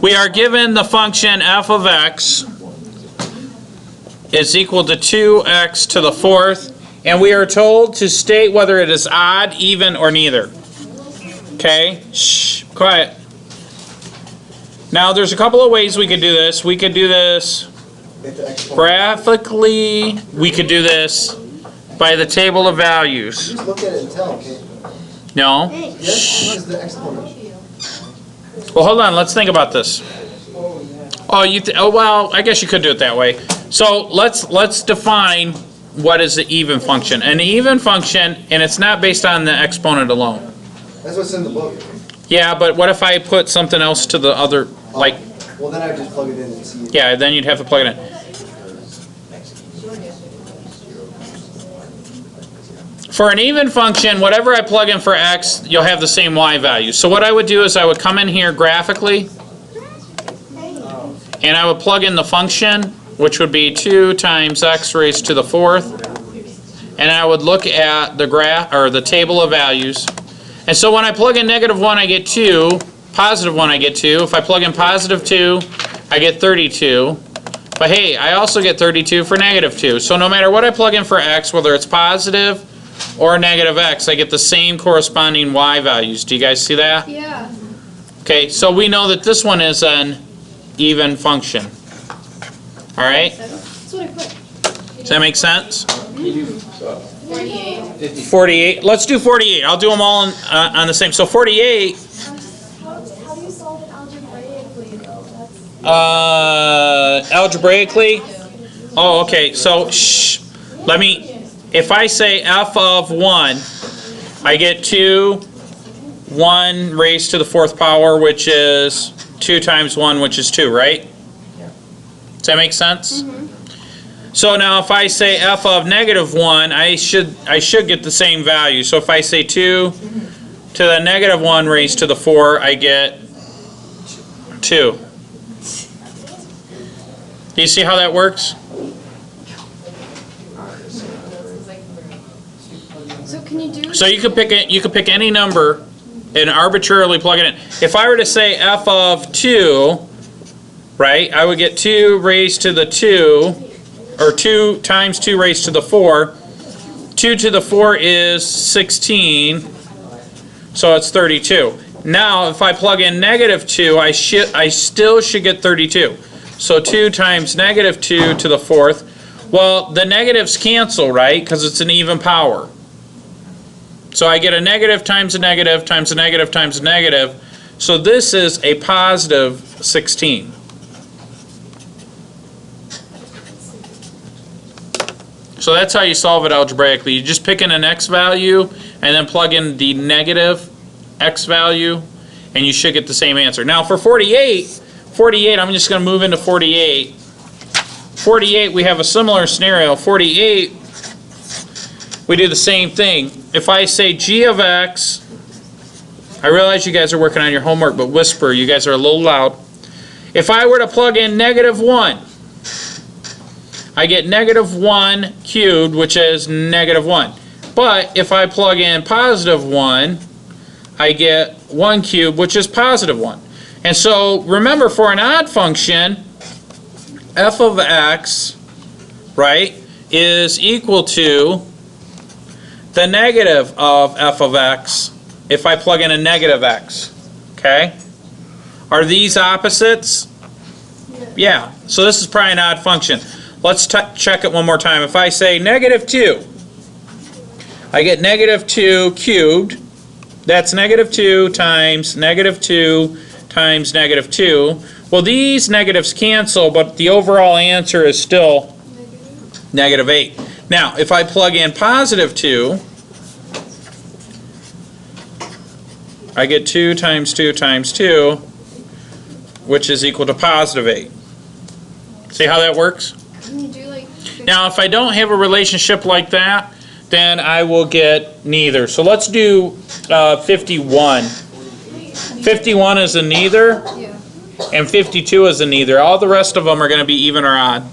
We are given the function f of x is equal to 2x to the fourth, and we are told to state whether it is odd, even, or neither. Okay? Shh, quiet. Now, there's a couple of ways we could do this. We could do this graphically. We could do this by the table of values. Just look at it and tell, okay? No? Yes, what is the exponent? Well, hold on. Let's think about this. Oh, well, I guess you could do it that way. So let's define what is the even function. An even function, and it's not based on the exponent alone. That's what's in the book. Yeah, but what if I put something else to the other, like... Well, then I would just plug it in and see it. Yeah, then you'd have to plug it in. For an even function, whatever I plug in for x, you'll have the same y value. So what I would do is I would come in here graphically, and I would plug in the function, which would be 2 times x raised to the fourth, and I would look at the graph or the table of values. And so when I plug in -1, I get 2. Positive 1, I get 2. If I plug in positive 2, I get 32. But hey, I also get 32 for -2. So no matter what I plug in for x, whether it's positive or negative x, I get the same corresponding y values. Do you guys see that? Yeah. Okay, so we know that this one is an even function. All right? That's what I put. Does that make sense? 48. 48. Let's do 48. I'll do them all on the same. So 48. How do you solve it algebraically, though? Algebraically? Oh, okay. So, let me, if I say f of 1, I get 1 raised to the fourth power, which is 2 times 1, which is 2, right? Does that make sense? Mm-hmm. So now if I say f of -1, I should get the same value. So if I say 2 to the -1 raised to the 4, I get 2. Do you see how that works? So can you do? So you could pick any number and arbitrarily plug it in. If I were to say f of 2, right, I would get 2 raised to the 2, or 2 times 2 raised to the 4. 2 to the 4 is 16, so it's 32. Now, if I plug in -2, I still should get 32. So 2 times -2 to the fourth. Well, the negatives cancel, right, because it's an even power. So I get a negative times a negative times a negative times a negative. So this is a positive 16. So that's how you solve it algebraically. You just pick in an x value and then plug in the negative x value, and you should get the same answer. Now for 48, I'm just going to move into 48. 48, we have a similar scenario. 48, we do the same thing. If I say g of x, I realize you guys are working on your homework, but whisper, you guys are a little loud. If I were to plug in -1, I get -1 cubed, which is -1. But if I plug in +1, I get 1 cubed, which is +1. And so remember, for an odd function, f of x, right, is equal to the negative of f of x if I plug in a negative x. Okay? Are these opposites? Yeah. So this is probably an odd function. Let's check it one more time. If I say -2, I get -2 cubed. That's -2 times -2 times -2. Well, these negatives cancel, but the overall answer is still -8. Now, if I plug in +2, I get 2 times 2 times 2, which is equal to +8. See how that works? Can you do like? Now, if I don't have a relationship like that, then I will get neither. So let's do 51. 51 is a neither, Yeah. and 52 is a neither. All the rest of them are going to be even or odd.